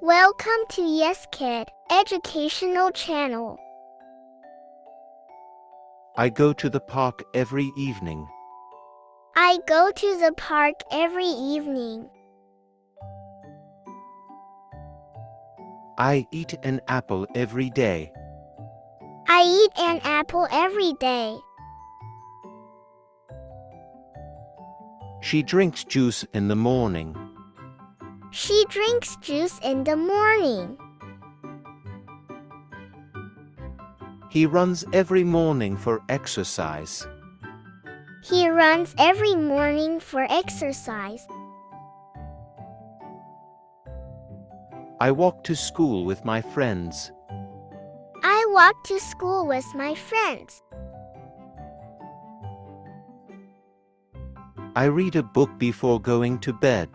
Welcome to Yes Kid Educational Channel. I go to the park every evening. I go to the park every evening. I eat an apple every day. I eat an apple every day. She drinks juice in the morning. She drinks juice in the morning. He runs every morning for exercise. He runs every morning for exercise. I walk to school with my friends. I walk to school with my friends. I read a book before going to bed.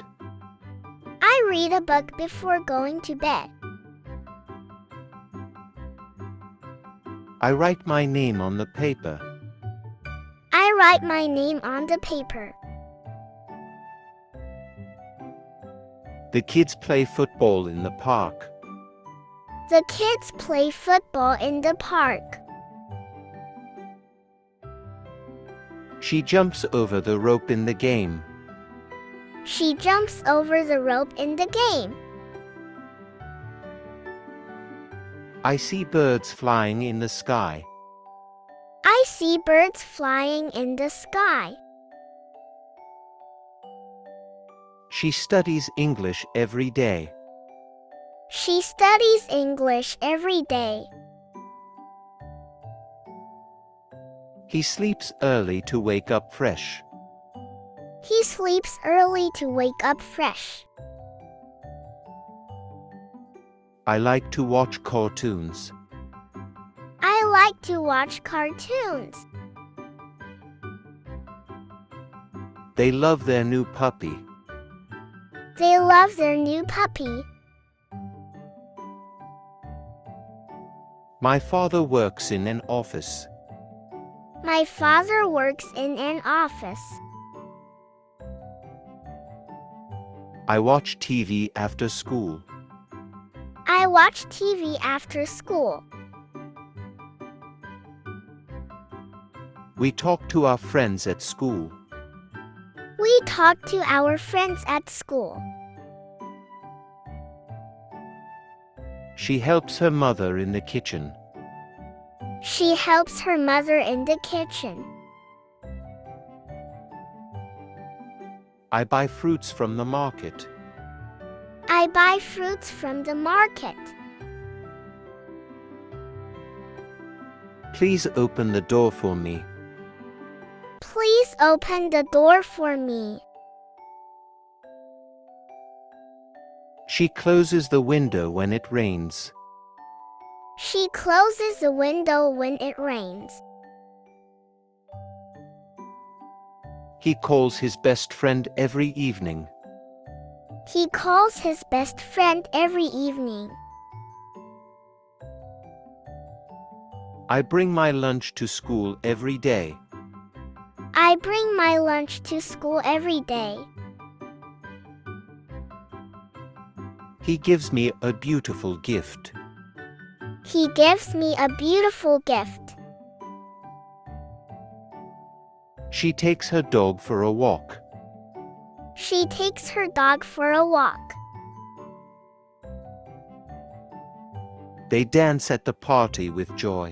I read a book before going to bed. I write my name on the paper. I write my name on the paper. The kids play football in the park. The kids play football in the park. She jumps over the rope in the game. She jumps over the rope in the game. I see birds flying in the sky. I see birds flying in the sky. She studies English every day. She studies English every day. He sleeps early to wake up fresh. He sleeps early to wake up fresh. I like to watch cartoons. I like to watch cartoons. They love their new puppy. They love their new puppy. My father works in an office. My father works in an office. I watch TV after school. I watch TV after school. We talk to our friends at school. We talk to our friends at school. She helps her mother in the kitchen. She helps her mother in the kitchen. I buy fruits from the market. I buy fruits from the market. Please open the door for me. Please open the door for me. She closes the window when it rains. She closes the window when it rains. He calls his best friend every evening. He calls his best friend every evening. I bring my lunch to school every day. I bring my lunch to school every day. He gives me a beautiful gift. He gives me a beautiful gift. She takes her dog for a walk. She takes her dog for a walk. They dance at the party with joy.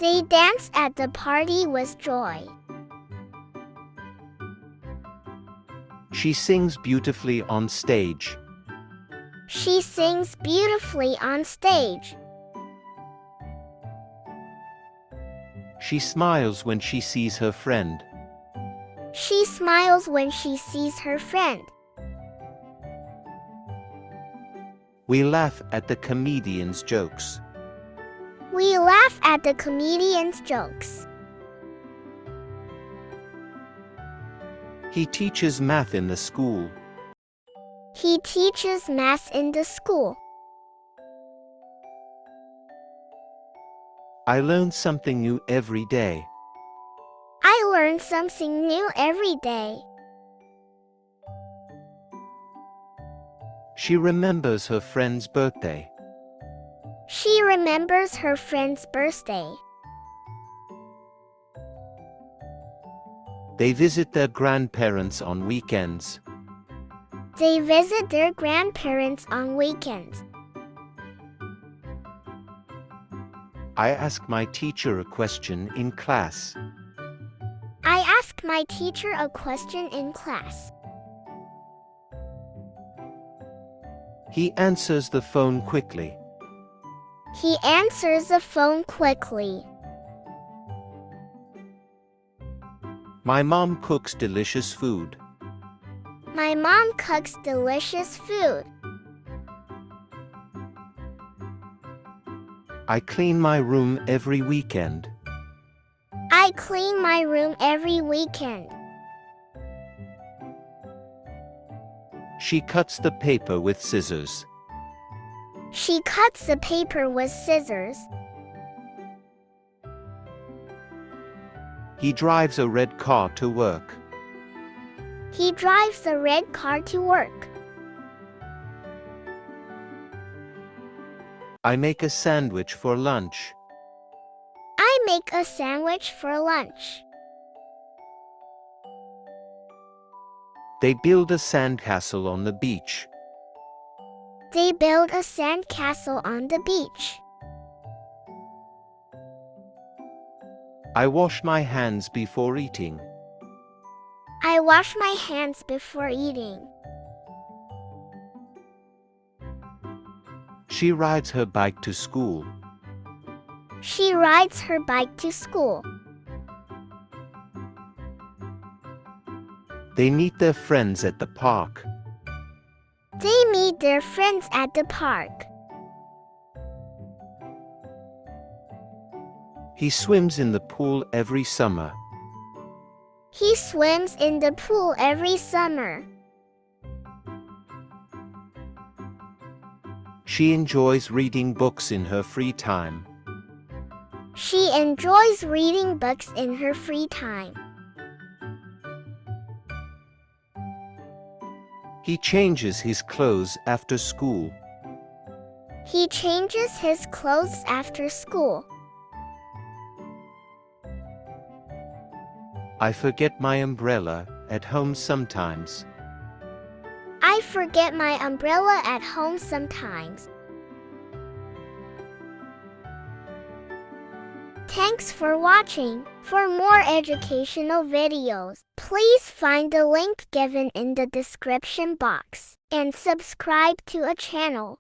They dance at the party with joy. She sings beautifully on stage. She sings beautifully on stage. She smiles when she sees her friend. She smiles when she sees her friend. We laugh at the comedian's jokes. We laugh at the comedian's jokes. He teaches math in the school. He teaches math in the school. I learn something new every day. I learn something new every day. She remembers her friend's birthday. She remembers her friend's birthday. They visit their grandparents on weekends. They visit their grandparents on weekends. I ask my teacher a question in class. I ask my teacher a question in class. He answers the phone quickly. He answers the phone quickly. My mom cooks delicious food. My mom cooks delicious food. I clean my room every weekend. I clean my room every weekend. She cuts the paper with scissors. She cuts the paper with scissors. He drives a red car to work. He drives the red car to work. I make a sandwich for lunch. I make a sandwich for lunch. They build a sandcastle on the beach. They build a sandcastle on the beach. I wash my hands before eating. I wash my hands before eating. She rides her bike to school. She rides her bike to school. They meet their friends at the park. They meet their friends at the park. He swims in the pool every summer. He swims in the pool every summer. She enjoys reading books in her free time. She enjoys reading books in her free time. He changes his clothes after school. He changes his clothes after school. I forget my umbrella at home sometimes. I forget my umbrella at home sometimes. Thanks for watching. For more educational videos, please find the link given in the description box and subscribe to a channel.